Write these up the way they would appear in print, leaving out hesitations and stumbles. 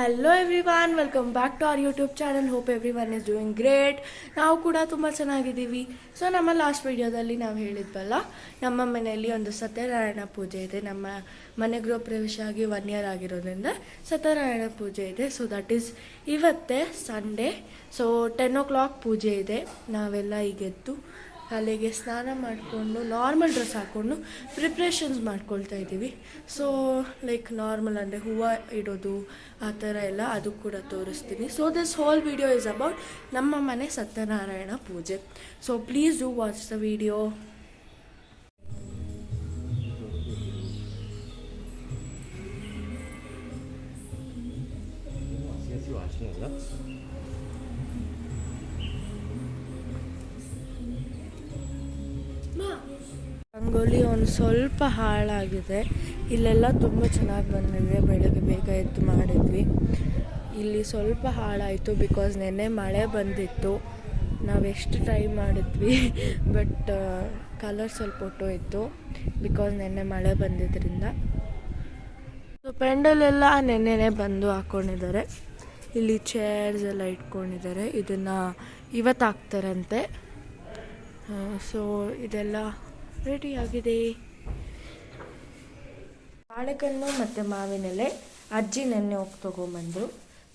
Hello everyone, welcome back to our YouTube channel. Hope everyone is doing great. ನಾವು ಕೂಡ ತುಂಬ ಚೆನ್ನಾಗಿದ್ದೀವಿ. So ನಮ್ಮ ಲಾಸ್ಟ್ ವಿಡಿಯೋದಲ್ಲಿ ನಾವು ಹೇಳಿದ್ವಲ್ಲ, ನಮ್ಮ ಮನೆಯಲ್ಲಿ ಒಂದು ಸತ್ಯನಾರಾಯಣ ಪೂಜೆ ಇದೆ. ನಮ್ಮ ಮನೆ ಗೃಹ ಪ್ರವೇಶ ಆಗಿ 1 year ಆಗಿರೋದ್ರಿಂದ ಸತ್ಯನಾರಾಯಣ ಪೂಜೆ ಇದೆ. ಸೊ ದಟ್ ಈಸ್ ಇವತ್ತೇ ಸಂಡೇ. ಸೊ 10 o'clock ಪೂಜೆ ಇದೆ. ನಾವೆಲ್ಲ ಈಗ ಎದ್ದು ಅಲ್ಲಿಗೆ ಸ್ನಾನ ಮಾಡಿಕೊಂಡು ನಾರ್ಮಲ್ ಡ್ರೆಸ್ ಹಾಕ್ಕೊಂಡು ಪ್ರಿಪ್ರೇಷನ್ಸ್ ಮಾಡ್ಕೊಳ್ತಾ ಇದ್ದೀವಿ. ಸೊ ಲೈಕ್ ನಾರ್ಮಲ್ ಅಂದರೆ ಹೂವು ಇಡೋದು ಆ ಥರ ಎಲ್ಲ ಅದು ಕೂಡ ತೋರಿಸ್ತೀನಿ. So this whole video is about ನಮ್ಮ ಮನೆ ಸತ್ಯನಾರಾಯಣ ಪೂಜೆ. So please do watch the video. Rangoli ಒಂದು ಸ್ವಲ್ಪ ಹಾಳಾಗಿದೆ. ಇಲ್ಲೆಲ್ಲ ತುಂಬ ಚೆನ್ನಾಗಿ ಬಂದಿದೆ. ಬೆಳಗ್ಗೆ ಬೇಗ ಎದ್ದು ಮಾಡಿದ್ವಿ. ಇಲ್ಲಿ ಸ್ವಲ್ಪ ಹಾಳಾಯಿತು ಬಿಕಾಸ್ ನೆನ್ನೆ ಮಳೆ ಬಂದಿತ್ತು. ನಾವೆಷ್ಟು ಟ್ರೈ ಮಾಡಿದ್ವಿ ಬಟ್ ಕಲರ್ ಸ್ವಲ್ಪ ಹೊಟ್ಟೋಯಿತು ಬಿಕಾಸ್ ನೆನ್ನೆ ಮಳೆ ಬಂದಿದ್ದರಿಂದ. ಸೊ ಪೆಂಡಲೆಲ್ಲ ನೆನ್ನೆನೇ ಬಂದು ಹಾಕ್ಕೊಂಡಿದ್ದಾರೆ. ಇಲ್ಲಿ ಚೇರ್ಸ್ ಎಲ್ಲ ಇಟ್ಕೊಂಡಿದ್ದಾರೆ. ಇದನ್ನು ಇವತ್ತು ಹಾಕ್ತಾರಂತೆ. ಸೊ ಇದೆಲ್ಲ ರೆಡಿ ಆಗಿದೆ. ಬಾಳೆಕಣ್ಣು ಮತ್ತು ಮಾವಿನೆಲೆ ಅಜ್ಜಿ ನೆನ್ನೆ ಹೋಗಿ ತೊಗೊಂಬಂದರು.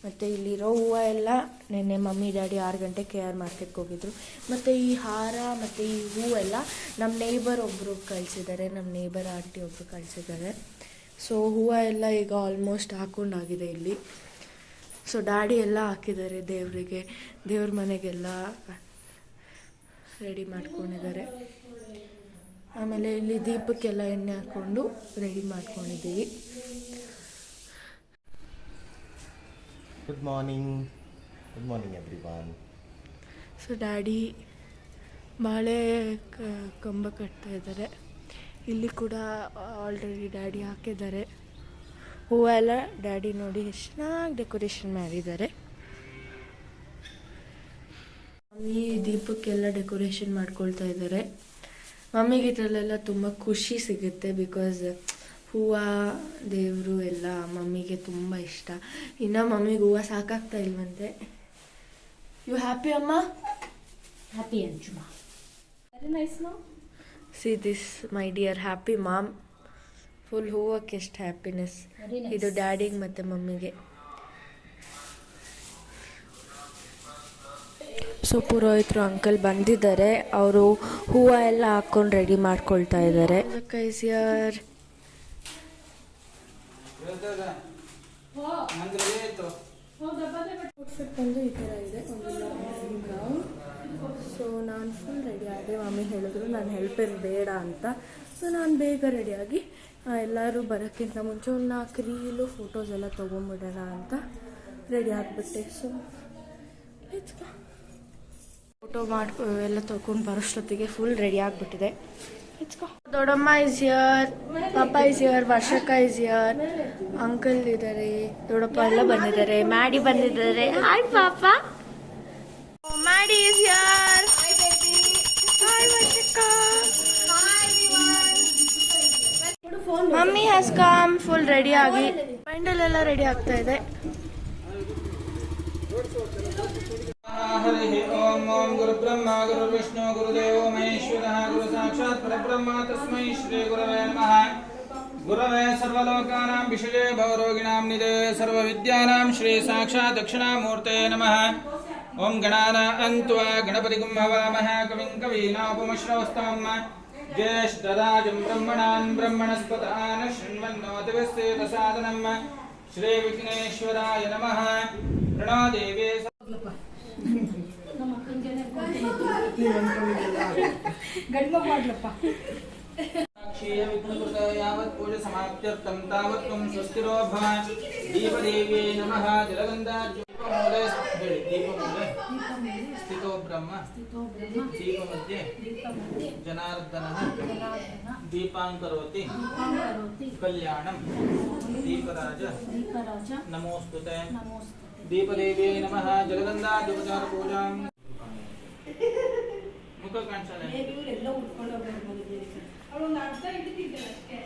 ಮತ್ತು ಇಲ್ಲಿರೋ ಹೂವು ಎಲ್ಲ ನೆನ್ನೆ ಮಮ್ಮಿ ಡ್ಯಾಡಿ 6 ಗಂಟೆ KR ಮಾರ್ಕೆಟ್ಗೆ ಹೋಗಿದ್ರು. ಮತ್ತು ಈ ಹಾರ ಮತ್ತು ಈ ಹೂವೆಲ್ಲ ನಮ್ಮ ನೇಬರ್ ಒಬ್ಬರು ಕಳಿಸಿದ್ದಾರೆ. ನಮ್ಮ ನೇಬರ್ ಆಂಟಿ ಒಬ್ಬರು ಕಳಿಸಿದ್ದಾರೆ. ಸೊ ಹೂವು ಎಲ್ಲ ಈಗ ಆಲ್ಮೋಸ್ಟ್ ಹಾಕ್ಕೊಂಡಾಗಿದೆ ಇಲ್ಲಿ. ಸೊ ಡ್ಯಾಡಿ ಎಲ್ಲ ಹಾಕಿದ್ದಾರೆ ದೇವರಿಗೆ, ದೇವ್ರ ಮನೆಗೆಲ್ಲ ರೆಡಿ ಮಾಡ್ಕೊಂಡಿದ್ದಾರೆ. ಆಮೇಲೆ ಇಲ್ಲಿ ದೀಪಕ್ಕೆಲ್ಲ ಎಣ್ಣೆ ಹಾಕ್ಕೊಂಡು ರೆಡಿ ಮಾಡ್ಕೊಂಡಿದ್ದೀವಿ. Good morning everyone. So daddy ಬಾಳೆ ಕಂಬ ಕಟ್ತಾ ಇದ್ದಾರೆ. ಇಲ್ಲಿ ಕೂಡ ಆಲ್ರೆಡಿ ಡ್ಯಾಡಿ ಹಾಕಿದ್ದಾರೆ. ಹೂವೆಲ್ಲ ಡ್ಯಾಡಿ ನೋಡಿ ಎಷ್ಟು ಚೆನ್ನಾಗಿ ಡೆಕೋರೇಷನ್ ಮಾಡಿದ್ದಾರೆ. ಮಮ್ಮಿ ದೀಪಕ್ಕೆಲ್ಲ ಡೆಕೋರೇಷನ್ ಮಾಡ್ಕೊಳ್ತಾ ಇದ್ದಾರೆ. ಮಮ್ಮಿಗೆ ಇದರಲ್ಲೆಲ್ಲ ತುಂಬ ಖುಷಿ ಸಿಗುತ್ತೆ ಬಿಕಾಸ್ ಹೂವು ದೇವರು ಎಲ್ಲ ಮಮ್ಮಿಗೆ ತುಂಬ ಇಷ್ಟ. ಇನ್ನು ಮಮ್ಮಿಗೆ ಹೂವು ಸಾಕಾಗ್ತಾ ಇಲ್ವಂತೆ. ಯು ಹ್ಯಾಪಿ ಅಮ್ಮ? ಹ್ಯಾಪಿ ಅಂಚುಮಾ. Very nice no. See this my dear happy mom. Full ಹೂವಕ್ಕೆ ಎಷ್ಟು ಹ್ಯಾಪಿನೆಸ್. ಇದು ಡ್ಯಾಡಿಗೆ ಮತ್ತು ಮಮ್ಮಿಗೆ. ಸೊ ಪುರೋಹಿತರು ಅಂಕಲ್ ಬಂದಿದ್ದಾರೆ. ಅವರು ಹೂವು ಎಲ್ಲ ಹಾಕ್ಕೊಂಡು ರೆಡಿ ಮಾಡ್ಕೊಳ್ತಾ ಇದ್ದಾರೆ. ಔಟ್ಫಿಟ್ ಬಂದು ಈ ಥರ ಇದೆ. ಒಂದು ಬ್ರೌನ್. ಸೊ ನಾನು ಫುಲ್ ರೆಡಿ ಆದೆ. ಮಮ್ಮಿ ಹೇಳಿದ್ರು ನಾನು ಹೆಲ್ಪರ್ ಬೇಡ ಅಂತ. ಸೊ ನಾನು ಬೇಗ ರೆಡಿಯಾಗಿ ಎಲ್ಲರೂ ಬರೋಕ್ಕಿಂತ ಮುಂಚೆ ಒಂದು 4 ರೀಲು ಫೋಟೋಸ್ ಎಲ್ಲ ತೊಗೊಂಬಿಡೋಣ ಅಂತ ರೆಡಿ ಆಗಿಬಿಟ್ಟೆ. ಸೊ ಫೋಟೋ ಎಲ್ಲ ತೊಗೊಂಡು ಬರೋಷ್ಟೊತ್ತಿಗೆ ಫುಲ್ ರೆಡಿ ಆಗಿಬಿಟ್ಟಿದೆ. ದೊಡ್ಡಮ್ಮ ಇಸ್ ಹಿಯರ್, ಪಾಪ ಇಸ್ ಹಿಯರ್, ವರ್ಷಕ್ಕ ಇಸ್ ಹಿಯರ್, ಅಂಕಲ್ ಇದ್ದಾರೆ, ದೊಡ್ಡಪ್ಪ ಎಲ್ಲ ಬಂದಿದ್ದಾರೆ, ಮ್ಯಾಡಿ ಬಂದಿದ್ದಾರೆ. ಹಾಯ್ ಪಾಪ, ಮ್ಯಾಡಿ ಇಸ್ ಹಿಯರ್. ಹಾಯ್ ವರ್ಷಕ್ಕ. Mummy has come full ready ಆಗಿ. ಪೆಂಡಲ್ ಎಲ್ಲ ರೆಡಿ ಆಗ್ತಾ ಇದೆ. हरि ओम ओम गुरु ब्रह्मा गुरु विष्णु गुरुदेवो महेश्वरः गुरु साक्षात् परब्रह्म तस्मै श्री गुरवे नमः. गुरवे सर्वलोकानां विषये भवरोगिणां निधे सर्वविद्यानां श्री साक्षात् दक्षिणामूर्ते नमः. ओम गणानां त्वा गणपतिं हवामहे कविं कवीनामुपमश्रवस्तमं ज्येष्ठराजं ब्रह्मणां ब्रह्मणस्पदान शृण्वन्नोतिविश्वेदसादनं श्री विघ्नेश्वराय नमः. प्रणोदेवे ಗಡ್ಮ ಮಾಡ್ಲಪ್ಪ. ಕ್ಷೀಯ ವಿಘ್ನಕೃತ ಯಾವತ್ ಪೂಜೆ ಸಮಾಪ್ತ್ಯರ್ಥಂ ತಾವತ್ ತ್ವಂ ಸ್ವಸ್ತಿರೋ ಭವ. ದೀಪದೇವ್ಯೈ ನಮಃ. ಜಲಗಂಧಾದ್ಯೂಪಮೂಲೆ ದೀಪಮೂಲೆ ಸ್ಥಿತೋ ಬ್ರಹ್ಮ ದೀಪಮಧ್ಯೆ ಜನಾರ್ದನಃ ದೀಪಾಂಕರೋತಿ ಕಲ್ಯಾಣಂ ದೀಪರಾಜ ನಮೋಸ್ತುತೆ. ದೀಪದೇವ್ಯೈ ನಮಃ. ಜಲಗಂಧಾದ್ಯುಪಚಾರ ಪೂಜಾಂ. ಮುಖ ಕಾಣಿಸಲ್ಲ. ಎಲ್ಲ ಉಟ್ಕೊಂಡು ಅವಳೊಂದು ಅರ್ಧ ಹಿಡಿತಿದ್ದೆ ಅಷ್ಟೇ.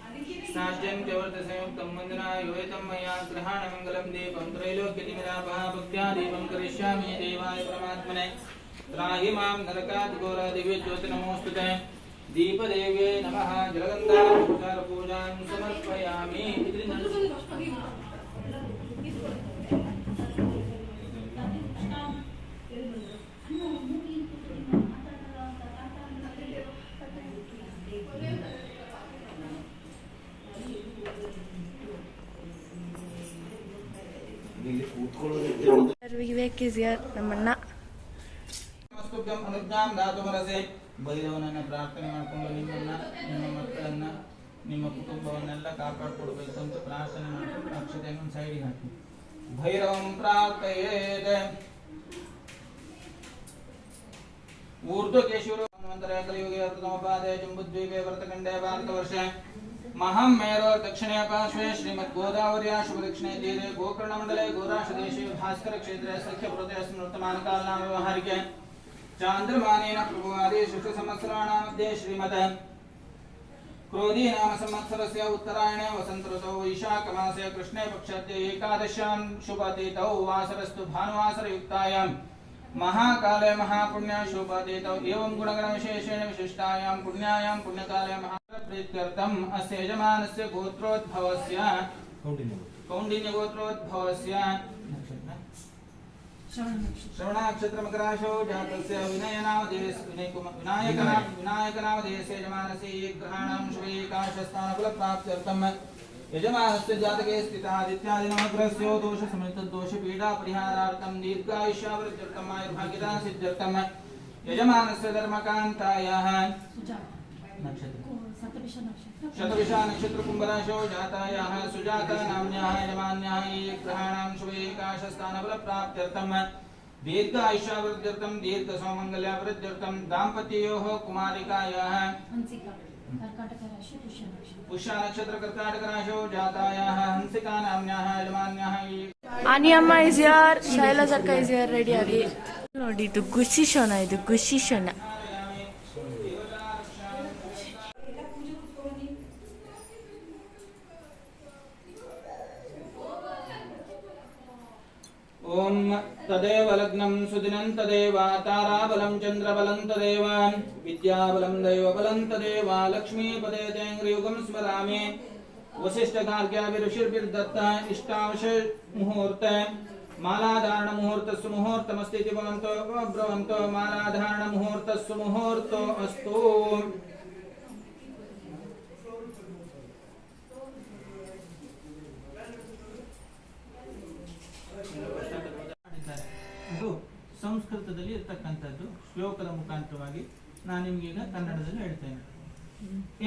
ಅದಕ್ಕೆ साज्यं च वर्तसंयुक्तं वन्दना योहितं मया ग्रहाणमङ्गलं दीपं त्रैलोक्यतिमिरापः भक्त्या दीपं करिष्यामि देवाय परमात्मने त्राहि मां नरकात् घोरदिव्यज्योतिर्नमोऽस्तुते दीपदेव्यै नमः जलगन्धापूजां समर्पयामि ಇಲ್ಲಿ ಕೂತ್ಕೊಳ್ಳೋದಕ್ಕೆ ವಿವೇಕ್ ಇಸ್ ಯರ್ ನಮ್ಮಣ್ಣ. ಮಸ್ತುಭ್ಯಂ ಅನುಜ್ಞಾಂ ದಾತುಮರಸೆ ಭೈರವನನ್ನ ಪ್ರಾರ್ಥನೆ ಮಾಡಿಕೊಂಡು ನಿಮ್ಮನ್ನ ನಿಮ್ಮ ಮಕ್ಕಳನ್ನ ನಿಮ್ಮ ಕುಟುಂಬವನ್ನೆಲ್ಲ ಕಾಪಾಡಿಕೊಡ್ಬೇಕು ಅಂತ ಪ್ರಾರ್ಥನೆ ಮಾಡ್ಕೊಂಡು ಅಕ್ಷತೆಯನ್ನು ಸೈಡಿಗೆ ಹಾಕಿ ಭೈರವಂ ಪ್ರಾರ್ಥಯೇತ್ ಊರ್ಧ್ವಕೇಶೂರು ಹನುಮಂತರ ಕಲಿಯುಗೆ ಅರ್ಥಮಪಾದೆ ಜಂಬುದ್ವೀಪೆ ವರ್ತಖಂಡೇ ಭಾರತವರ್ಷೆ महं मेरोर दक्षिणे पार्श्वे श्रीमद् गोदावर्या शुभ दक्षिणे तीरे गोकर्ण मंडले गोराशदेशे भास्कर क्षेत्रे सख्य प्रदेश स्मृतमान काल नाम व्यवहारिके चांद्रमानेन प्रभुवादि शिष्ट संवत्सराणां मध्ये श्रीमद् क्रोधी नाम संवत्सरस्य उत्तरायणे वसंत ऋतौ वैशाख मासे कृष्णे पक्षाद्य एकादश्यां शुभतिथौ वासरस्तु भानुवासर युक्तायां महाकाले महापुण्य शोभातीतौ एवं गुणगण विशेषेण विशिष्टायां पुण्यायां पुण्यकाले महाप्रीत्यर्थम् अस्य यजमानस्य गोत्रोद्भवस्य कौंडिन्य गोत्रोद्भवस्य श्रवण नक्षत्र मकराशो जातस्य विनायकनामधेयस्य यजमानस्य ग्रहाणां शुभ एकादशस्थान फलप्राप्त्यर्थम् यजमानस्य जातके स्थितादित्यादिनवग्रहस्य दोष समेत दोष पीडा परिहारार्थं दीर्घायुष्यावृद्ध्यर्थम् आयुर्भाग्यता सिद्ध्यर्थम् यजमानस्य धर्मकान्तायाः शतभिषा नक्षत्र कुम्भराशौ जातायाः सुजाता नाम्न्याः यजमान्याः ग्रहाणां शुभ एकादशस्थान फलप्राप्त्यर्थम् दीर्घायुष्यावृद्ध्यर्थं दीर्घसौमङ्गल्यावृद्ध्यर्थं दाम्पत्योः कुमारिकायाः पुष्य नक्षत्र कर्काटक राशौ जातायाः Hansika नाम्न्याः यजमान्याः ಅನಿಯಮ್ಮ is your, ಶೈಲಜಕ್ಕ is your. ರೆಡಿಯಾಗಿ ನೋಡಿ, ಇದು ಗುಷಿ ಶೋನ, ಇದು ಗುಷಿ ಶೋನ. ओम तदेव लग्नं सुदिनं तदेव ताराबलं चंद्रबलं तदेव विद्याबलं दैवबलं तदेव लक्ष्मीपदे तेङ्ग्रियुगं स्मरामि वसिष्ठगार्ग्याभिरुषिर्भिर्दत्ता इष्टावश मुहूर्त मालाधारण मुहूर्तस्सु मुहूर्तमस्ति इति भवन्तो ब्रुवन्तो मालाधारण मुहूर्तस्सु मुहूर्तो अस्तु. ಇದು ಸಂಸ್ಕೃತದಲ್ಲಿ ಇರತಕ್ಕಂಥದ್ದು ಶ್ಲೋಕದ ಮುಖಾಂತರವಾಗಿ ನಾನು ನಿಮಗೀಗ ಕನ್ನಡದಲ್ಲಿ ಹೇಳ್ತೇನೆ.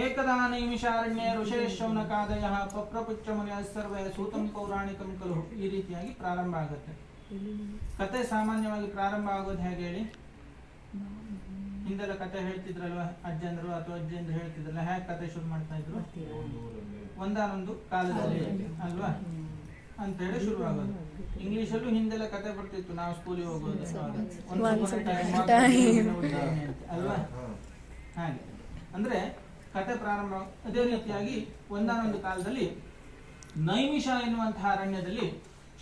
ಏಕದಾ ನೈಮಿಷಾರಣ್ಯೇ ಋಷೇಶೌನಕಾದಯಃ ಪಪ್ರಪುಚ್ಚ ಮುನಿಯ ಸರ್ವೇ ಸೂತಂ ಪೌರಾಣಿಕಂ ಖಲು. ಈ ರೀತಿಯಾಗಿ ಪ್ರಾರಂಭ ಆಗುತ್ತೆ. ಕತೆ ಸಾಮಾನ್ಯವಾಗಿ ಪ್ರಾರಂಭ ಆಗೋದು ಹೇಗೆ ಹೇಳಿ? ಹಿಂದೆಲ್ಲ ಕತೆ ಹೇಳ್ತಿದ್ರಲ್ವ, ಅಜ್ಜಂದ್ರು ಅಥವಾ ಅಜ್ಜಿಯಂದ್ರು ಹೇಳ್ತಿದ್ರಲ್ಲ, ಹೇಗೆ ಕತೆ ಶುರು ಮಾಡ್ತಾ ಇದ್ರು? ಒಂದಾನೊಂದು ಕಾಲದಲ್ಲಿ ಅಲ್ವಾ ಅಂತ ಹೇಳಿ ಶುರು ಆಗೋದು. ಇಂಗ್ಲಿಷಲ್ಲೂ ಹಿಂದೆಲ್ಲ ಕತೆ ಬರ್ತಿತ್ತು, ನಾವು ಸ್ಕೂಲಿಗೆ ಹೋಗೋದು ಅಲ್ವಾ. ಹಾಗೆ ಅಂದ್ರೆ ಕತೆ ಪ್ರಾರಂಭ. ಅದೇ ರೀತಿಯಾಗಿ ಒಂದಾನೊಂದು ಕಾಲದಲ್ಲಿ ನೈಮಿಷ ಎನ್ನುವಂತಹ ಅರಣ್ಯದಲ್ಲಿ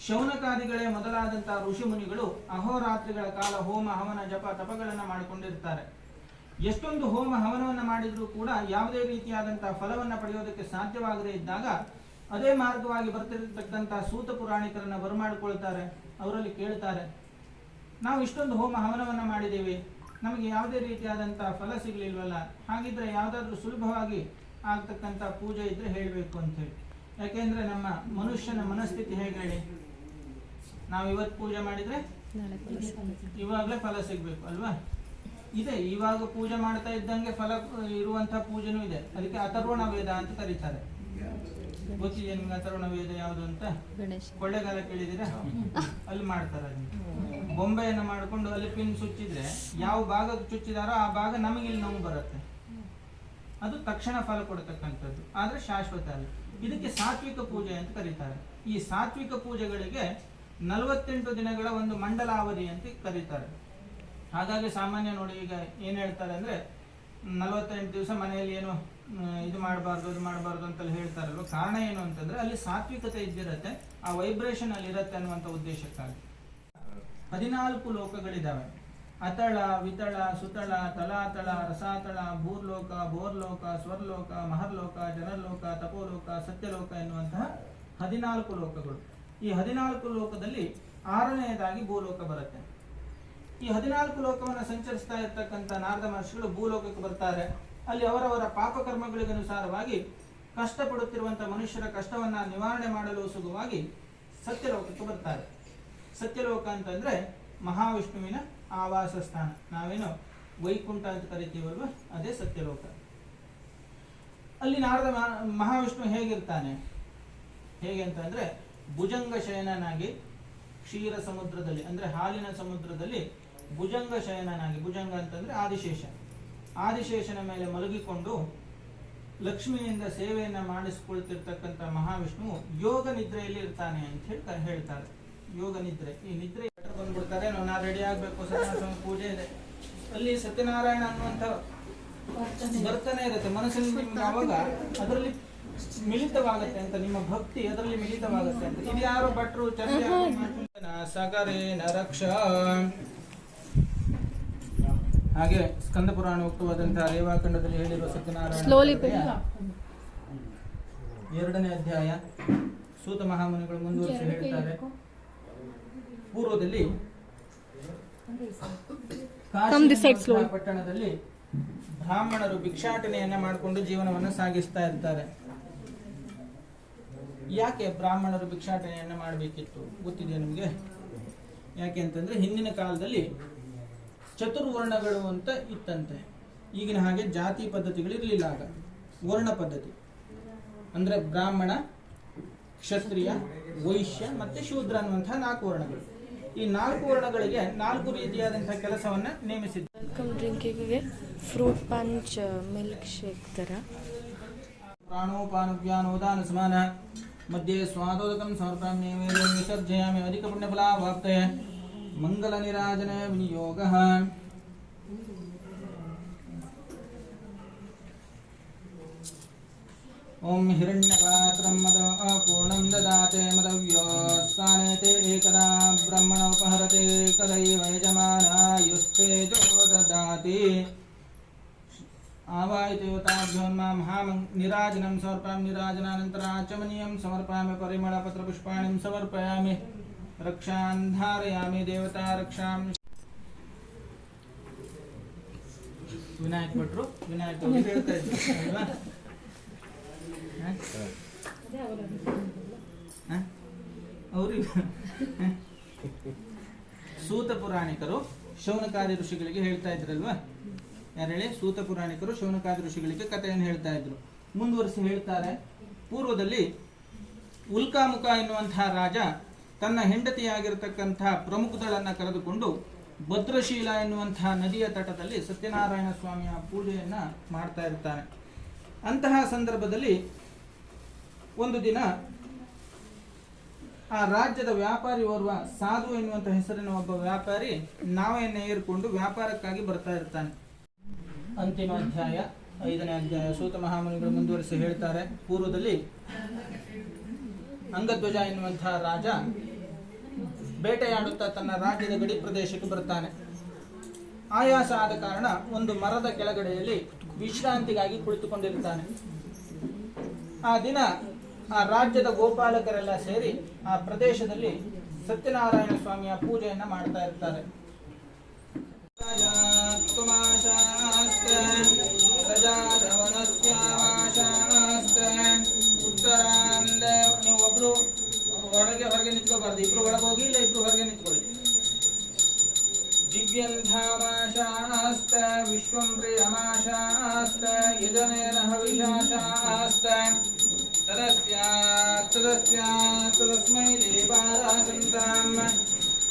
ಶೌನಕಾದಿಗಳೇ ಮೊದಲಾದಂತಹ ಋಷಿ ಮುನಿಗಳು ಅಹೋರಾತ್ರಿಗಳ ಕಾಲ ಹೋಮ ಹವನ ಜಪ ತಪಗಳನ್ನ ಮಾಡಿಕೊಂಡಿರ್ತಾರೆ. ಎಷ್ಟೊಂದು ಹೋಮ ಹವನವನ್ನ ಮಾಡಿದ್ರೂ ಕೂಡ ಯಾವುದೇ ರೀತಿಯಾದಂತಹ ಫಲವನ್ನ ಪಡೆಯೋದಕ್ಕೆ ಸಾಧ್ಯವಾಗದೇ ಇದ್ದಾಗ ಅದೇ ಮಾರ್ಗವಾಗಿ ಬರ್ತಿರತಕ್ಕಂತಹ ಸೂತ ಪುರಾಣಿಕರನ್ನ ಬರಮಾಡಿಕೊಳ್ತಾರೆ. ಅವರಲ್ಲಿ ಕೇಳ್ತಾರೆ, ನಾವು ಇಷ್ಟೊಂದು ಹೋಮ ಹವನವನ್ನ ಮಾಡಿದ್ದೇವೆ, ನಮಗೆ ಯಾವುದೇ ರೀತಿಯಾದಂತಹ ಫಲ ಸಿಗ್ಲಿಲ್ವಲ್ಲ, ಹಾಗಿದ್ರೆ ಯಾವ್ದಾದ್ರು ಸುಲಭವಾಗಿ ಆಗ್ತಕ್ಕಂಥ ಪೂಜೆ ಇದ್ರೆ ಹೇಳಬೇಕು ಅಂತ ಹೇಳಿ. ಯಾಕೆಂದ್ರೆ ನಮ್ಮ ಮನುಷ್ಯನ ಮನಸ್ಥಿತಿ ಹೇಗೆ ಹೇಳಿ, ನಾವು ಇವತ್ತು ಪೂಜೆ ಮಾಡಿದ್ರೆ ಇವಾಗಲೇ ಫಲ ಸಿಗ್ಬೇಕು ಅಲ್ವಾ. ಇದೆ, ಇವಾಗ ಪೂಜೆ ಮಾಡ್ತಾ ಇದ್ದಂಗೆ ಫಲ ಇರುವಂತಹ ಪೂಜೆನೂ ಇದೆ. ಅದಕ್ಕೆ ಅಥರ್ವಣ ವೇದ ಅಂತ ಕರೀತಾರೆ. ಗೊತ್ತಿದೆ ನಿಮ್ಗೆ ಅಥರ್ವಣ ವೇದ ಯಾವುದು ಅಂತ? ಕೊಳ್ಳೆಗಾಲ ಕೇಳಿದಿರಾ? ಅಲ್ಲಿ ಮಾಡ್ತಾರೆ. ಬೊಂಬೆಯನ್ನು ಮಾಡಿಕೊಂಡು ಅಲ್ಲಿ ಪಿನ್ ಚುಚ್ಚಿದ್ರೆ ಯಾವ ಭಾಗಕ್ಕೆ ಚುಚ್ಚಿದಾರೋ ಆ ಭಾಗ ನಮಗೆ ಇಲ್ಲಿ ನೋವು ಬರುತ್ತೆ. ಅದು ತಕ್ಷಣ ಫಲ ಕೊಡತಕ್ಕಂಥದ್ದು, ಆದ್ರೆ ಶಾಶ್ವತ ಅಲ್ಲ. ಇದಕ್ಕೆ ಸಾತ್ವಿಕ ಪೂಜೆ ಅಂತ ಕರೀತಾರೆ. ಈ ಸಾತ್ವಿಕ ಪೂಜೆಗಳಿಗೆ 48 ದಿನಗಳ ಒಂದು ಮಂಡಲಾವಧಿ ಅಂತ ಕರೀತಾರೆ. ಹಾಗಾಗಿ ಸಾಮಾನ್ಯ ನೋಡಿ, ಈಗ ಏನ್ ಹೇಳ್ತಾರೆ ಅಂದ್ರೆ 48 ದಿವಸ ಮನೆಯಲ್ಲಿ ಏನು ಇದು ಮಾಡಬಾರ್ದು ಅದು ಮಾಡಬಾರ್ದು ಅಂತೆಲ್ಲ ಹೇಳ್ತಾರಲ್ವ. ಕಾರಣ ಏನು ಅಂತಂದ್ರೆ ಅಲ್ಲಿ ಸಾತ್ವಿಕತೆ ಇದ್ದಿರತ್ತೆ, ಆ ವೈಬ್ರೇಷನ್ ಅಲ್ಲಿ ಇರತ್ತೆ ಅನ್ನುವಂಥ ಉದ್ದೇಶಕ್ಕಾಗಿ 14 ಲೋಕಗಳಿದ್ದಾವೆ. ಅತಳ, ವಿತಳ, ಸುತಳ, ತಲಾತಳ, ರಸಾತಳ, ಭೂರ್ಲೋಕ, ಬೋರ್ಲೋಕ, ಸ್ವರ್ಲೋಕ, ಮಹರ್ಲೋಕ, ಜನರ್ಲೋಕ, ತಪೋಲೋಕ, ಸತ್ಯಲೋಕ ಎನ್ನುವಂತಹ 14 ಲೋಕಗಳು. ಈ 14 ಲೋಕದಲ್ಲಿ 6ನೇದಾಗಿ ಭೂಲೋಕ ಬರುತ್ತೆ. ಈ 14 ಲೋಕವನ್ನು ಸಂಚರಿಸ್ತಾ ಇರ್ತಕ್ಕಂಥ ನಾರದ ಮಹರ್ಷಿಗಳು ಭೂಲೋಕಕ್ಕೆ ಬರ್ತಾರೆ. ಅಲ್ಲಿ ಅವರವರ ಪಾಪಕರ್ಮಗಳಿಗನುಸಾರವಾಗಿ ಕಷ್ಟಪಡುತ್ತಿರುವಂತಹ ಮನುಷ್ಯರ ಕಷ್ಟವನ್ನ ನಿವಾರಣೆ ಮಾಡಲು ಸುಲಭವಾಗಿ ಸತ್ಯಲೋಕಕ್ಕೆ ಬರ್ತಾರೆ. ಸತ್ಯಲೋಕ ಅಂತಂದ್ರೆ ಮಹಾವಿಷ್ಣುವಿನ ಆವಾಸ ಸ್ಥಾನ. ನಾವೇನು ವೈಕುಂಠ ಅಂತ ಕರಿತೀವಲ್ವ, ಅದೇ ಸತ್ಯಲೋಕ. ಅಲ್ಲಿ ನಾರದ ಮಹಾವಿಷ್ಣು ಹೇಗಿರ್ತಾನೆ, ಹೇಗೆ ಅಂತಂದ್ರೆ ಭುಜಂಗ ಶಯನನಾಗಿ ಕ್ಷೀರ ಸಮುದ್ರದಲ್ಲಿ ಅಂದ್ರೆ ಹಾಲಿನ ಸಮುದ್ರದಲ್ಲಿ ಭುಜಂಗ ಶಯನನಾಗಿ, ಭುಜಂಗ ಅಂತಂದ್ರೆ ಆದಿಶೇಷನ ಮೇಲೆ ಮಲಗಿಕೊಂಡು ಲಕ್ಷ್ಮಿಯಿಂದ ಸೇವೆಯನ್ನ ಮಾಡಿಸಿಕೊಳ್ತಿರ್ತಕ್ಕಂಥ ಮಹಾವಿಷ್ಣುವು ಯೋಗ ನಿದ್ರೆಯಲ್ಲಿ ಇರ್ತಾನೆ ಅಂತ ಹೇಳ್ತಾರೆ. ಯೋಗ ನಿದ್ರೆ, ಈ ನಿದ್ರೆ ಬಂದ್ಬಿಡ್ತಾರೆ, ನಾವು ರೆಡಿ ಆಗ್ಬೇಕು, ಸತ್ಯನಾರಾಯಣ ಪೂಜೆ ಇದೆ, ಅಲ್ಲಿ ಸತ್ಯನಾರಾಯಣ ಅನ್ನುವಂಥ ಬರ್ತಾನೆ ಇರುತ್ತೆ ಮನಸ್ಸಿನಲ್ಲಿ. ನಿಮ್ಗೆ ಅವಾಗ ಅದರಲ್ಲಿ ಮಿಳಿತವಾಗತ್ತೆ ಅಂತ, ನಿಮ್ಮ ಭಕ್ತಿ ಅದರಲ್ಲಿ ಮಿಳಿತವಾಗತ್ತೆ ಅಂತ. ಇದು ಯಾರು ಭಟ್ರು ಚರ್ಚೆ ಸಕರೇನ ರಕ್ಷ. ಹಾಗೆ ಸ್ಕಂದ ಪುರಾಣ ಉಕ್ತವಾದಂತಹ ರೇವಾಖಂಡದಲ್ಲಿ ಹೇಳಿರುವ ಸತ್ಯನಾರಾಯಣ 2ನೇ ಅಧ್ಯಾಯ ಸೂತ ಮಹಾಮುನಿಗಳು ಮುಂದುವರಿಸಿ ಹೇಳ್ತಾರೆ. ಪೂರ್ವದಲ್ಲಿ ಪಟ್ಟಣದಲ್ಲಿ ಬ್ರಾಹ್ಮಣರು ಭಿಕ್ಷಾಟನೆಯನ್ನ ಮಾಡಿಕೊಂಡು ಜೀವನವನ್ನು ಸಾಗಿಸ್ತಾ ಇರ್ತಾರೆ. ಯಾಕೆ ಬ್ರಾಹ್ಮಣರು ಭಿಕ್ಷಾಟನೆಯನ್ನ ಮಾಡಬೇಕಿತ್ತು ಗೊತ್ತಿದೆಯಾ ನಿಮಗೆ? ಯಾಕೆ ಅಂತಂದ್ರೆ ಹಿಂದಿನ ಕಾಲದಲ್ಲಿ ಚತುರ್ವರ್ಣಗಳು ಅಂತ ಇತ್ತಂತೆ. ಈಗಿನ ಹಾಗೆ ಜಾತಿ ಪದ್ಧತಿಗಳು ಇರಲಿಲ್ಲ. ಆಗ ವರ್ಣ ಪದ್ಧತಿ ಅಂದ್ರೆ ಬ್ರಾಹ್ಮಣ, ಕ್ಷತ್ರಿಯ, ವೈಶ್ಯ ಮತ್ತೆ ಶೂದ್ರ ಅನ್ನುವಂತಹ 4 ವರ್ಣಗಳು. ಈ 4 ವರ್ಣಗಳಿಗೆ 4 ರೀತಿಯಾದಂತಹ ಕೆಲಸವನ್ನ ನೇಮಿಸಿದ್ರು. ವೆಲ್ಕಮ್ ಡ್ರಿಂಕಿಂಗ್ಗೆ ಫ್ರೂಟ್ ಪಂಚ್ ಮಿಲ್ಕ್ ಶೇಕ್ ತರ. ಪ್ರಾಣೋಪಾನವ್ಯಾನೋದಾನ ಸಮಾನ ಮಧ್ಯೆ ಸ್ವಾದೋದಕಂ ಸಮರ್ಪಯಾಮಿ ವಿಸರ್ಜಯಾಮಿ ಅಧಿಕ ಪುಣ್ಯಫಲಾವಾಪ್ತಯೇ ಮಂಗಲ ನಿರಾಜನ ವಿನಿಯೋಗ. ಓಂ ಹಿರಣ್ಯಪಾತ್ರಂ ಮದ ಅಪೂರ್ಣಂ ದದಾತೆ ಮದವ್ಯೋಸ್ತಾನೇತೆ ಏಕದಾ ಬ್ರಹ್ಮಣ ಉಪಹರತೆ ಕದೈವ ಯಜಮಾನಾಯುಸ್ತೇಜೋ ದದಾತಿ. ಆವಾಯಿತೇವತಾಭ್ಯೋನ್ಮಾ ಮಹಾನಿರಾಜನಂ ಸಮರ್ಪಯಾಮಿ. ನಿರಾಜನಾನಂತರ ಆಚಮನೀಯಂ ಸಮರ್ಪಯಾಮಿ. ಪರಿಮಳಪತ್ರಪುಷ್ಪಾಣಿಂ ಸಮರ್ಪಯಾಮಿ. ರಕ್ಷಾನ್ ಧಾರಯಾಮಿ. ದೇವತಾ ರಕ್ಷಾಂ. ವಿನಾಯಕ್ ಭಟ್ರು ಹೇಳ್ತಾ ಇದ್ರು ಅಲ್ವಾ? ಅವರು ಸೂತ ಪುರಾಣಿಕರು ಶೌನಕಾದಿ ಋಷಿಗಳಿಗೆ ಹೇಳ್ತಾ ಇದ್ರಲ್ವಾ? ಯಾರು ಹೇಳಿ? ಸೂತ ಪುರಾಣಿಕರು ಶೌನಕಾದಿ ಋಷಿಗಳಿಗೆ ಕಥೆಯನ್ನು ಹೇಳ್ತಾ ಇದ್ರು. ಮುಂದುವರಿಸಿ ಹೇಳ್ತಾರೆ, ಪೂರ್ವದಲ್ಲಿ ಉಲ್ಕಾಮುಖ ಎನ್ನುವಂತಹ ರಾಜ ತನ್ನ ಹೆಂಡತಿಯಾಗಿರತಕ್ಕಂತಹ ಪ್ರಮುಖದಳನ್ನ ಕರೆದುಕೊಂಡು ಭದ್ರಶೀಲ ಎನ್ನುವಂತಹ ನದಿಯ ತಟದಲ್ಲಿ ಸತ್ಯನಾರಾಯಣ ಸ್ವಾಮಿಯ ಪೂಜೆಯನ್ನ ಮಾಡ್ತಾ ಇರ್ತಾನೆ. ಅಂತಹ ಸಂದರ್ಭದಲ್ಲಿ ಒಂದು ದಿನ ಆ ರಾಜ್ಯದ ವ್ಯಾಪಾರಿ ಓರ್ವ ಸಾಧು ಎನ್ನುವಂಥ ಹೆಸರಿನ ಒಬ್ಬ ವ್ಯಾಪಾರಿ ನಾವೆಯನ್ನು ಏರ್ಕೊಂಡು ವ್ಯಾಪಾರಕ್ಕಾಗಿ ಬರ್ತಾ ಇರ್ತಾನೆ. ಅಂತಿಮ ಅಧ್ಯಾಯ 5ನೇ ಅಧ್ಯಾಯ ಸೂತ ಮಹಾಮುನಿಗಳು ಮುಂದುವರಿಸಿ ಹೇಳ್ತಾರೆ. ಪೂರ್ವದಲ್ಲಿ ಅಂಗಧ್ವಜ ಎನ್ನುವಂತಹ ರಾಜ ಬೇಟೆಯಾಡುತ್ತಾ ತನ್ನ ರಾಜ್ಯದ ಗಡಿ ಪ್ರದೇಶಕ್ಕೆ ಬರ್ತಾನೆ. ಆಯಾಸ ಆದ ಕಾರಣ ಒಂದು ಮರದ ಕೆಳಗಡೆಯಲ್ಲಿ ವಿಶ್ರಾಂತಿಗಾಗಿ ಕುಳಿತುಕೊಂಡಿರ್ತಾನೆ. ಆ ದಿನ ಆ ರಾಜ್ಯದ ಗೋಪಾಲಕರೆಲ್ಲ ಸೇರಿ ಆ ಪ್ರದೇಶದಲ್ಲಿ ಸತ್ಯನಾರಾಯಣ ಸ್ವಾಮಿಯ ಪೂಜೆಯನ್ನ ಮಾಡ್ತಾ ಇರ್ತಾರೆ. ನೀವು ಒಬ್ರು ಹೊರಗೆ ನಿಂತ್ಕೋಬಾರ್ದು, ಇಬ್ರು ಒಳಗೆ ಹೋಗಿ, ಇಲ್ಲ ಇಬ್ರು ಹೊರಗೆ ನಿಂತ್ಕೊಳ್ಳಿ. ದಿವ್ಯಂಧಾಮಾಶಾಸ್ತ ವಿಶ್ವಂ ಪ್ರಿಯಮಾಶಾಸ್ತ ಯಜನೇನ ಹವಿಷಾಶಾಸ್ತ ತದಸ್ಮೈ ದೇವಾರಾಸಂತಾಂ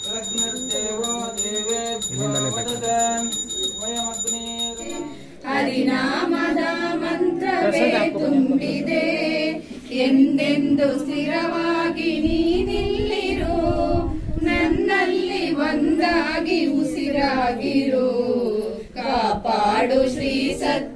ತದಗ್ನಿರ್ದೇವೋ ದೇವೇಭ್ಯೋ ವದತ ವಯಮಗ್ನೇ. ಹರಿನಾಮದ ಮಂತ್ರವೇ ತುಂಬಿದೆ, ಎಂದೆಂದು ಸ್ಥಿರವಾಗಿ ನೀನಿಲ್ಲಿರು, ನನ್ನಲ್ಲಿ ಒಂದಾಗಿ ಉಸಿರಾಗಿರು, ಕಾಪಾಡು ಶ್ರೀ ಸತ್ಯ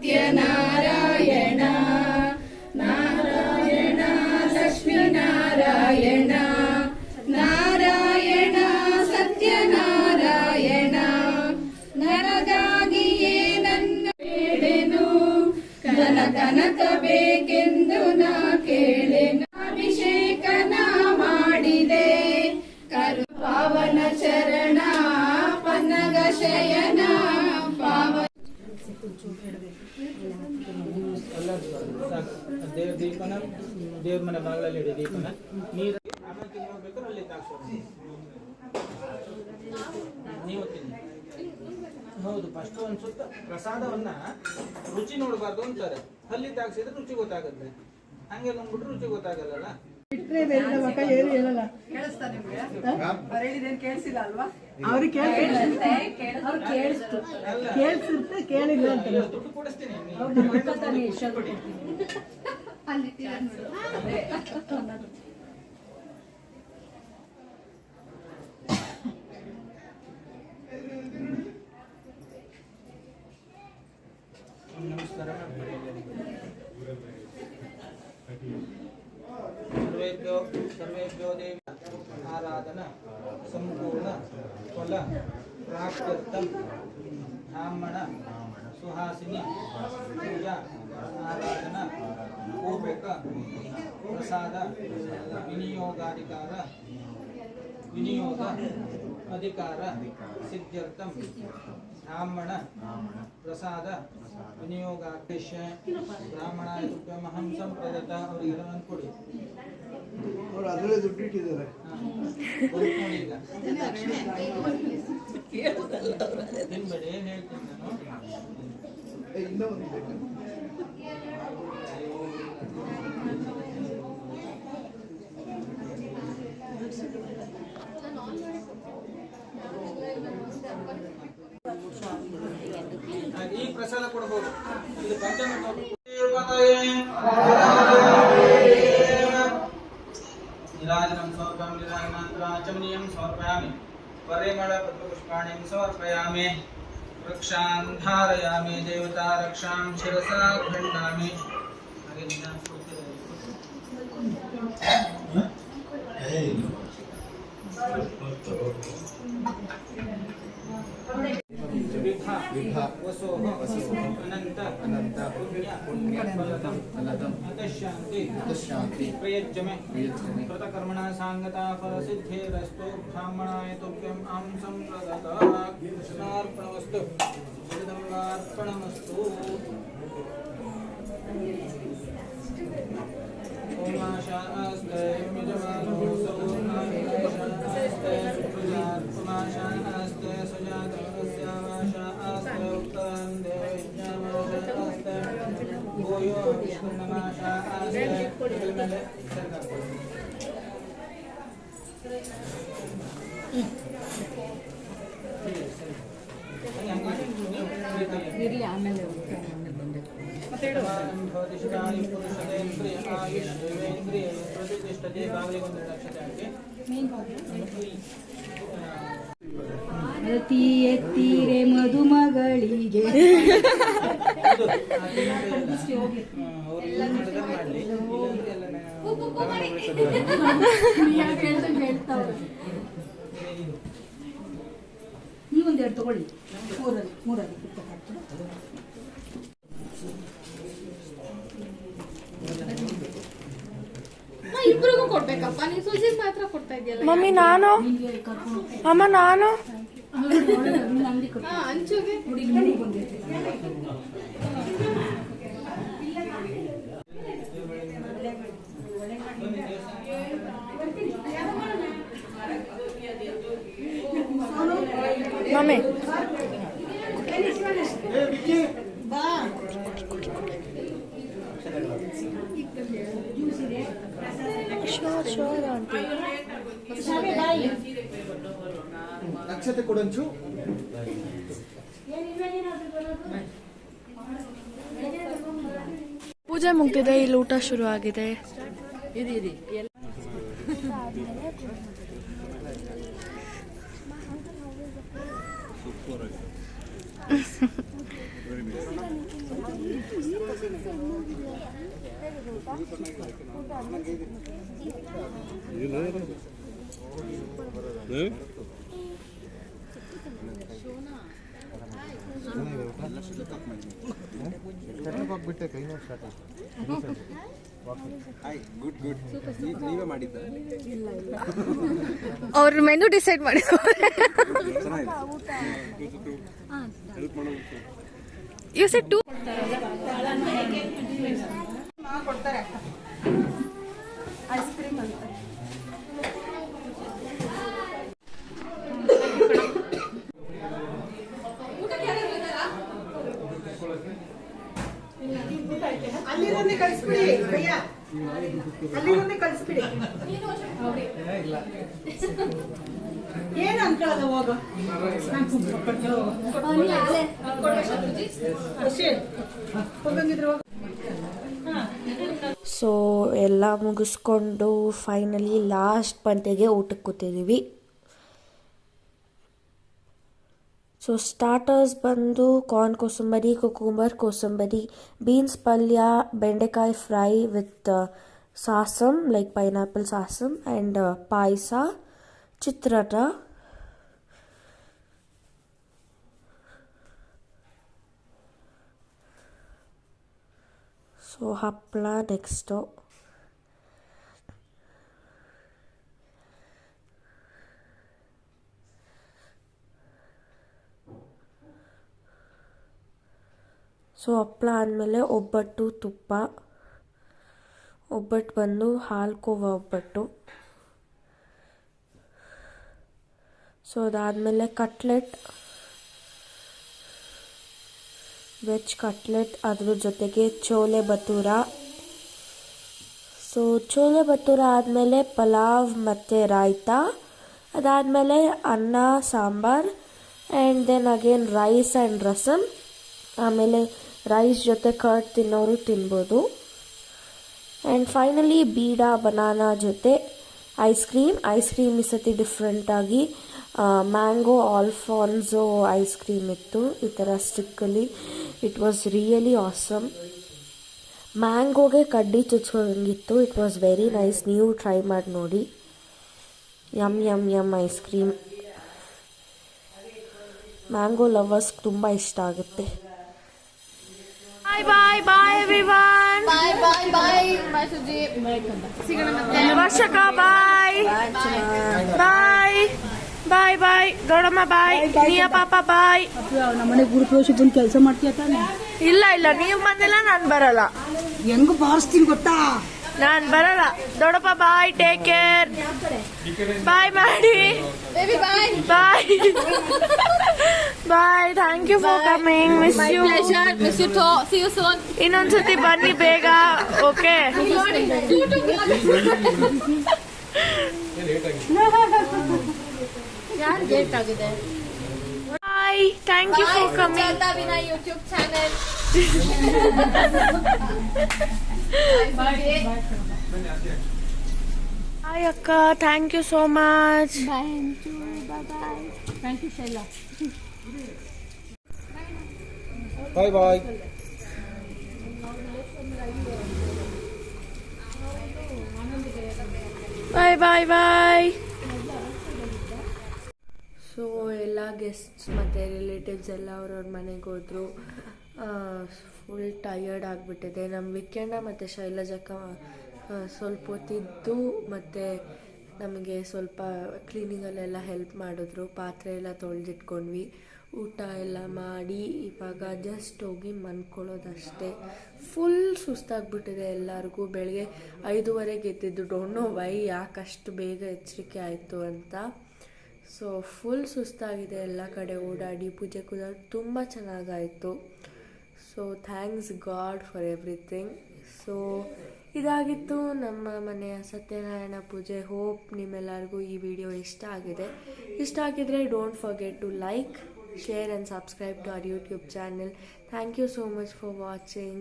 ದೇವ್ರ ಮನೆ ಬಾಗಿಲಲ್ಲಿ ಇಡಿ ದೀಪನ. ನೀರು ಆಮೇಲೆ ತಿನ್ನೋಗ್ಬೇಕಾದ್ರೆ ಅಲ್ಲಿ ತಾಕ್ಸೋಣ. ನೀವು ತಿನ್ನಿ. ಹೌದು, ಫಸ್ಟ್ ಒಂದು ಸುತ್ತ ಪ್ರಸಾದವನ್ನ ರುಚಿ ನೋಡಬಾರ್ದು ಅಂತಾರೆ. ಹಲ್ಲಿ ತಾಕ್ಸಿದ್ರೆ ರುಚಿ ಗೊತ್ತಾಗುತ್ತೆ, ಹಂಗೆ ನುಂಗ್ಬಿಟ್ರೆ ರುಚಿ ಗೊತ್ತಾಗಲ್ಲ. ದುಡ್ಡು ಕೊಡಿಸ್ತೀನಿ. ನಮಸ್ಕಾರ. ಸರ್ವೇಭ್ಯೋ ದೇವಿ ಆರಾಧನ ಸಂಪೂರ್ಣ ಫಲ ಪ್ರಾಪ್ತ್ಯರ್ಥಂ ಬ್ರಾಹ್ಮಣ ಸುಹಾಸಿನಿ ಪೂಜಾ ಆರಾಧನಾ ಪೂರ್ವಕ ಪ್ರಸಾದ ವಿನಿಯೋಗ ಅಧಿಕಾರ ಸಿದ್ಧ್ಯರ್ಥಂ ಬ್ರಾಹ್ಮಣ ಪ್ರಸಾದ ವಿನಿಯೋಗಾದೇಶ ಬ್ರಾಹ್ಮಣಾಯ ತುಭ್ಯಮಹಂ ಸಂಪ್ರದತ್ತ. ಅವರಿಗೆಲ್ಲ ಕೊಡಿ. ಅವ್ರು ಅದರಲ್ಲೇ ದುಡ್ಡು ಇಟ್ಟಿದ್ದಾರೆ. ತಿನ್ಬೇಡಿ, ಏನ್ ಹೇಳ್ತೀನಿ ನಾನು. ಇನ್ನೂ ಒಂದು ಬೇಕು. ಈ ಪ್ರಸಾದ ಕೊಡಬಹುದು. ಇದು ಪಂಚಾಮೃತ. निराजनं समर्पयामि, निराजनान्तराचमनीयं समर्पयामि, परिमळ पद्मपुष्पाणिं समर्पयामि, वृक्षान् धारयामि, देवता रक्षां शिरसा गृह्णामि. अनंत पुण्य फलदम शांति प्रयच्चमे कृतकर्मणा सांगता फलसिद्धेरस्तु ब्राह्मणाय तुभ्यम् अहं संप्रददामि. कृष्णार्पणमस्तु. जगदम्बार्पणमस्तु. ओम आशास्ते यजमानो सौर्णास्ते प्रजात्माशास्ते सुजातस्यामाशास्ते उत्तरं देवज्ञामाशास्ते भूयो विष्णुनमाशास्ते. ಇರಲಿ ಆಮೇಲೆ ಅತಿ ಎತ್ತೀರೆ ಮದುಮಗಳಿಗೆ ನೀವೊಂದೆರಡು ತಗೊಳ್ಳಿ. ಮೂರಲ್ಲಿ ಇಬ್ರಿಗೂ ಕೊಡ್ಬೇಕಪ್ಪ, ನೀನ್ ಸುಜಿಗ್ ಮಾತ್ರ ಕೊಡ್ತಾ ಇದೆಯಲ್ಲ. ಮಮ್ಮಿ ನಾನು, ಅಮ್ಮ ನಾನು, ಅಂಚುಗೆ ಮಮ್ಮಿ ಶೋರ್ ಆಂಟಿ ನಕ್ಷತ್ರ ಕೊಡಂಚು. ಪೂಜೆ ಮುಗ್ದಿದೆ, ಇಲ್ಲಿ ಊಟ ಶುರು ಆಗಿದೆ. ಬಿಟ್ಟೆ ಕೈ ನೋಡಿ ಸ್ಟಾರ್ಟ್ ನೀವೇ ಮಾಡಿದ್ದ? ಅವ್ರ ಮೆನು ಡಿಸೈಡ್ ಮಾಡಿದ್ರು. ಯು ಸೆಡ್ 2 ಕೊಡ್ತಾರೆ. ಅಲ್ಲಿ ಕಳಿಸ್ಬಿಡಿ ಏನು ಅನ್ಕೊಳ್ಳಲ್ಲ ಹೋಗ ನಾನು ಕುಂಕುಮ ಅಷ್ಟೇ ಹೋಗಂಗಿದ್ರೆ ಹೋಗ. ಸೊ ಎಲ್ಲ ಮುಗಿಸ್ಕೊಂಡು ಫೈನಲಿ ಲಾಸ್ಟ್ ಪಂತೆಗೆ ಊಟಕ್ಕೆ ಕೂತಿದ್ದೀವಿ. ಸೊ ಸ್ಟಾರ್ಟರ್ಸ್ ಬಂದು ಕಾರ್ನ್ ಕೋಸಂಬರಿ, ಕುಕುಂಬರ್ ಕೋಸಂಬರಿ, ಬೀನ್ಸ್ ಪಲ್ಯ, ಬೆಂಡೆಕಾಯಿ ಫ್ರೈ ವಿತ್ ಸಾಸಮ್ ಲೈಕ್ ಪೈನಾಪಲ್ ಸಾಸಮ್ ಆ್ಯಂಡ್ ಪಾಯಸ, ಚಿತ್ರಾನ್ನ. ಸೊ ಹಪ್ಪಳ ನೆಕ್ಸ್ಟು. ಸೊ ಹಪ್ಪಳ ಆದಮೇಲೆ ಒಬ್ಬಟ್ಟು, ತುಪ್ಪ. ಒಬ್ಬಟ್ಟು ಬಂದು ಹಾಲು ಕೋವಾ ಒಬ್ಬಟ್ಟು. ಸೊ ಅದಾದಮೇಲೆ ಕಟ್ಲೆಟ್, ವೆಜ್ ಕಟ್ಲೆಟ್, ಅದ್ರ ಜೊತೆಗೆ ಚೋಲೆ ಭಟೂರ. ಸೊ ಚೋಲೆ ಭಟೂರ ಆದಮೇಲೆ ಪಲಾವ್ ಮತ್ತು ರಾಯ್ತಾ. ಅದಾದಮೇಲೆ ಅನ್ನ sambar and then again rice and rasam. ಆಮೇಲೆ ರೈಸ್ ಜೊತೆ ಕರ್ಡ್ ತಿನ್ನೋರು ತಿನ್ಬೋದು. ಆ್ಯಂಡ್ ಫೈನಲಿ ಬೀಡ ಬನಾನಾ ಜೊತೆ ಐಸ್ ಕ್ರೀಮ್ ಈ ಸತಿ ಡಿಫ್ರೆಂಟಾಗಿ ಮ್ಯಾಂಗೋ ಆಲ್ಫಾನ್ಸೋ ಐಸ್ ಕ್ರೀಮ್ ಇತ್ತು ಈ ಥರ ಸ್ಟಿಕ್ಕಲ್ಲಿ. It was really awesome. ಮ್ಯಾಂಗೋಗೆ ಕಡ್ಡಿ ಚುಚ್ಕೊಂಗಿತ್ತು. It was very nice. ನೀವು ಟ್ರೈ ಮಾಡಿ ನೋಡಿ. Yum yum yum ice cream. Mango lovers ತುಂಬ ಇಷ್ಟ ಆಗುತ್ತೆ. Bye bye bye everyone. Bye bye bye bye Suji. ಸಿಗೋಣ ಮತ್ತೆ. ವರ್ಷಕ ಬಾಯ್ ಬಾಯ್ ಬಾಯ್ ಬಾಯ್. ದೊಡ್ಡಮ್ಮ ಬಾಯ್. ನೀಯ ಪಾಪ ಬಾಯ್. ನಮ್ಮನೆ ಗುರುಪ್ರವೇಶ ಬಂದು ಕೆಲಸ ಮಾಡ್ತೀಯ ತಾನೆ? ಇಲ್ಲ ನೀವು ಬಂದಿಲ್ಲ, ನಾನು ಬರಲ್ಲ. ಹೆಂಗ ಬಾರಿಸ್ತೀನಿ ಗೊತ್ತಾ? ನಾನು ಬರಲ್ಲ. ದೊಡ್ಡಪ್ಪ ಬಾಯ್. Take care. ಬಾಯ್ ಮಾಡಿ. Baby bye. Bye bye. Thank you for coming. Miss you. Miss you too. See you soon. ಇನ್ನೊಂದ್ಸತಿ ಬನ್ನಿ ಬೇಗ. ಓಕೆ. ಯಾರು ಲೇಟ್ ಆಗಿದೆ? Bye. Thank you for coming. Veena YouTube channel. Bye ಅಕ್ಕ. Thank you so much. Bye ಅಂಟು. Bye. Thank you Shaila. Bye bye. Bye bye bye. So ಎಲ್ಲ guests ಮತ್ತು relatives ಎಲ್ಲ ಅವ್ರವ್ರ ಮನೆಗೆ ಹೋದರು. ಫುಲ್ ಟಯರ್ಡ್ ಆಗಿಬಿಟ್ಟಿದೆ. ನಮ್ಮ ವಿಕೆಂಡ ಮತ್ತು ಶೈಲಜಕ್ಕ ಸ್ವಲ್ಪ ಹೊತ್ತಿದ್ದು ಮತ್ತು ನಮಗೆ ಸ್ವಲ್ಪ ಕ್ಲೀನಿಂಗಲ್ಲೆಲ್ಲ ಹೆಲ್ಪ್ ಮಾಡಿದ್ರು. ಪಾತ್ರೆ ಎಲ್ಲ ತೊಳೆದಿಟ್ಕೊಂಡ್ವಿ. ಊಟ ಎಲ್ಲ ಮಾಡಿ ಇವಾಗ ಜಸ್ಟ್ ಹೋಗಿ ಮನ್ಕೊಳ್ಳೋದಷ್ಟೇ. ಫುಲ್ ಸುಸ್ತಾಗ್ಬಿಟ್ಟಿದೆ ಎಲ್ಲರಿಗೂ. ಬೆಳಗ್ಗೆ 5:30 ಎದ್ದಿದ್ದು. ಡೋಂಟ್ ನೋ ವೈ, ಯಾಕಷ್ಟು ಬೇಗ ಎಚ್ಚರಿಕೆ ಆಯಿತು ಅಂತ. ಸೊ ಫುಲ್ ಸುಸ್ತಾಗಿದೆ. ಎಲ್ಲ ಕಡೆ ಓಡಾಡಿ ಪೂಜೆ ಕೂಡ ತುಂಬ ಚೆನ್ನಾಗಾಯಿತು. So thanks god for everything. So ಇದಾಗಿತ್ತು ನಮ್ಮ ಮನೆಯ ಸತ್ಯನಾರಾಯಣ ಪೂಜೆ. ಹೋಪ್ ನಿಮ್ಮೆಲ್ಲರಿಗೂ ಈ ವಿಡಿಯೋ ಇಷ್ಟ ಆಗಿದೆ. ಇಷ್ಟ ಆಗಿದ್ರೆ don't forget to like, share and subscribe to our YouTube channel. Thank you so much for watching.